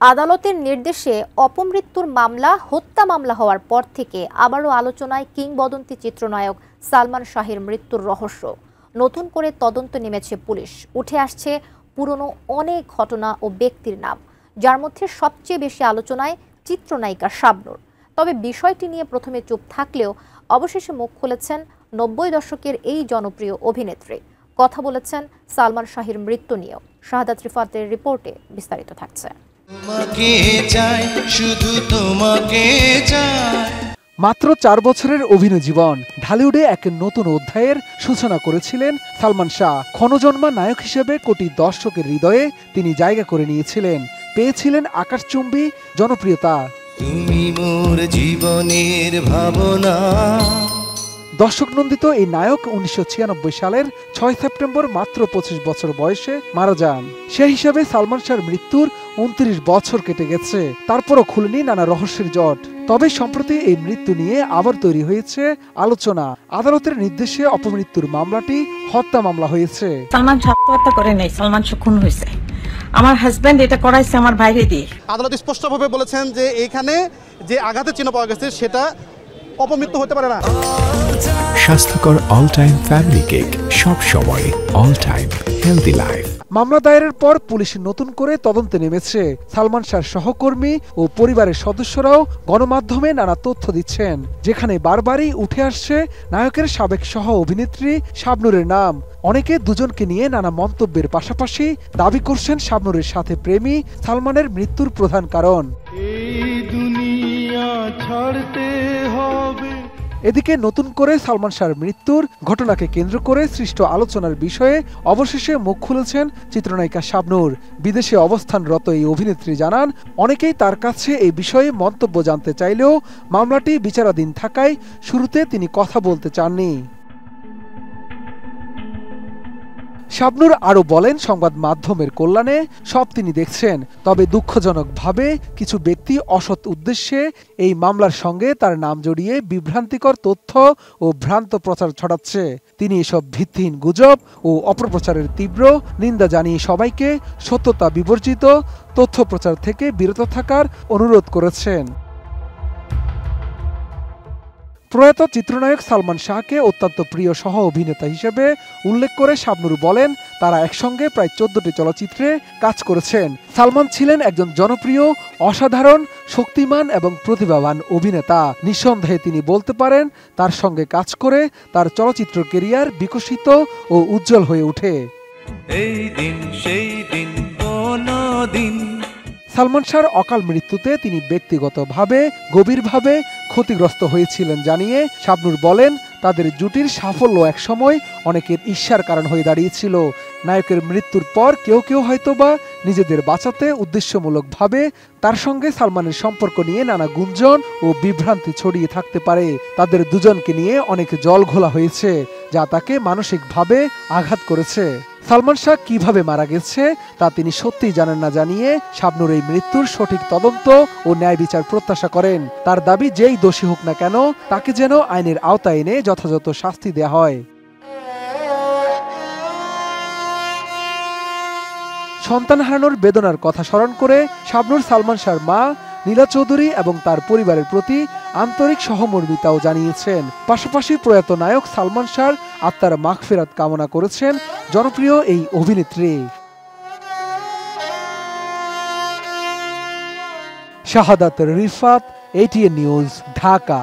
আদালতের নির্দেশে অপমৃত্যুর মামলা হত্যা মামলা হওয়ার পর থেকে আবারও আলোচনায় কিংবদন্তি চিত্রনায়ক সালমান শাহের মৃত্যুর রহস্য। নতুন করে তদন্ত নেমেছে পুলিশ। উঠে আসছে পুরনো অনেক ঘটনা ও ব্যক্তির নাম, যার মধ্যে সবচেয়ে বেশি আলোচনায় চিত্রনায়িকা শাবনূর। তবে বিষয়টি নিয়ে প্রথমে চুপ থাকলেও অবশেষে মুখ খুলেছেন ৯০ দশকের এই জনপ্রিয় অভিনেত্রী। কথা বলেছেন সালমান শাহের মৃত্যু নিয়েও। শাহাদাত রিফাতের রিপোর্টে বিস্তারিত থাকছে। মাত্র 4 বছরের অভিনয় জীবন ঢালিউডে এক নতুন অধ্যায়ের সূচনা করেছিলেন সালমান শাহ। ক্ষণজন্মা নায়ক হিসেবে কোটি দর্শকের হৃদয়ে তিনি জায়গা করে নিয়েছিলেন, পেয়েছিলেন আকাশচুম্বী জনপ্রিয়তা। তুমি মোর জীবনের ভাবনা। দর্শক নন্দিত এই নায়ক 1996 সালের 6 সেপ্টেম্বর মাত্র 25 বছর বয়সে মারা যান। সেই হিসাবে সালমান শাহর মৃত্যুর 29 বছর কেটে গেছে, তারপরও খুলেনি নানা রহস্যের জট। তবে সম্প্রতি এই মৃত্যু নিয়ে আবার তৈরি হয়েছে আলোচনা। আদালতের নির্দেশে অপমৃত্যুর মামলাটি হত্যা মামলা হয়েছে। সালমান শাহ হত্যা করে নাই, সালমান শাহ খুন হয়েছে। আমার হাজবেন্ড এটা করাইছে আমার বাইরে দিয়ে। আদালত স্পষ্টভাবে বলেছেন যে এখানে যে আঘাতের চিহ্ন পাওয়া গেছে সেটা অপমৃত্যু হতে পারে না। স্বাস্থ্যকর অল টাইম ফ্যামিলি কেক, সব সময় অল টাইম হেলদি লাইফ। মামলা দায়েরের পর পুলিশ নতুন করে তদন্তে নেমেছে। সালমান শাহর সহকর্মী ও পরিবারের সদস্যরাও গণমাধ্যমে নানা তথ্য দিচ্ছেন, যেখানে বারবারই উঠে আসছে নায়কের সাবেক সহ অভিনেত্রী শাবনূরের নাম। অনেকে দুজনকে নিয়ে নানা মন্তব্যের পাশাপাশি দাবি করছেন শাবনূরের সাথে প্রেমী সালমানের মৃত্যুর প্রধান কারণ। এদিকে নতুন করে সালমান শাহর মৃত্যুর ঘটনাকে কেন্দ্র করে সৃষ্ট আলোচনার বিষয়ে অবশেষে মুখ খুলেছেন চিত্রনায়িকা শাবনূর। বিদেশে অবস্থানরত এই অভিনেত্রী জানান, অনেকেই তার কাছে এই বিষয়ে মন্তব্য জানতে চাইলেও মামলাটি বিচারাধীন থাকায় শুরুতে তিনি কথা বলতে চাননি। শাবনূর আরও বলেন, সংবাদ মাধ্যমের কল্যাণে সব তিনি দেখছেন, তবে দুঃখজনকভাবে কিছু ব্যক্তি অসৎ উদ্দেশ্যে এই মামলার সঙ্গে তার নাম জড়িয়ে বিভ্রান্তিকর তথ্য ও ভ্রান্ত প্রচার ছড়াচ্ছে। তিনি এসব ভিত্তিহীন গুজব ও অপপ্রচারের তীব্র নিন্দা জানিয়ে সবাইকে সত্যতা বিবর্জিত তথ্য প্রচার থেকে বিরত থাকার অনুরোধ করেছেন। প্রয়াত চিত্রনায়ক সালমান শাহকে অত্যন্ত প্রিয় সহ অভিনেতা হিসেবে উল্লেখ করে শাবনূর বলেন, তারা একসঙ্গে প্রায় 14টি চলচ্চিত্রে কাজ করেছেন। সালমান ছিলেন একজন জনপ্রিয়, অসাধারণ, শক্তিমান এবং প্রতিভাবান অভিনেতা। নিঃসন্দেহে তিনি বলতে পারেন, তার সঙ্গে কাজ করে তার চলচ্চিত্র ক্যারিয়ার বিকশিত ও উজ্জ্বল হয়ে ওঠে। এই দিন সেই দিন কোনদিন। সালমান শাহর অকাল মৃত্যুতে তিনি ব্যক্তিগতভাবে গভীরভাবে ক্ষতিগ্রস্ত হয়েছিলেন জানিয়ে শাবনূর বলেন, তাদের জুটির সাফল্য একসময় অনেকের ঈর্ষার কারণ হয়ে দাঁড়িয়েছিল। নায়কের মৃত্যুর পর কেউ কেউ হয়তোবা নিজেদের বাঁচাতে উদ্দেশ্যমূলকভাবে তার সঙ্গে সালমানের সম্পর্ক নিয়ে নানা গুঞ্জন ও বিভ্রান্তি ছড়িয়ে থাকতে পারে। তাদের দুজনকে নিয়ে অনেক জল ঘোলা হয়েছে, যা তাকে মানসিকভাবে আঘাত করেছে। সালমান শাহ কিভাবে মারা গেছে তা তিনি সত্যিই জানেন না জানিয়ে শাবনূর এই মৃত্যুর সঠিক তদন্ত ও ন্যায় বিচার প্রত্যাশা করেন। তার দাবি, যেই দোষী হোক না কেন তাকে যেন আইনের আওতায় এনে যথাযথ শাস্তি দেয়া হয়। সন্তান হারানোর বেদনার কথা স্মরণ করে শাবনূর সালমান শাহর মা নীলা চৌধুরী এবং তার পরিবারের প্রতি আন্তরিক সহমর্মিতাও জানিয়েছেন। পাশাপাশি প্রয়াত নায়ক সালমান শাহর আত্মার মাগফিরাত কামনা করেছেন জনপ্রিয় এই অভিনেত্রী। শাহাদাত রিফাত, ATN নিউজ, ঢাকা।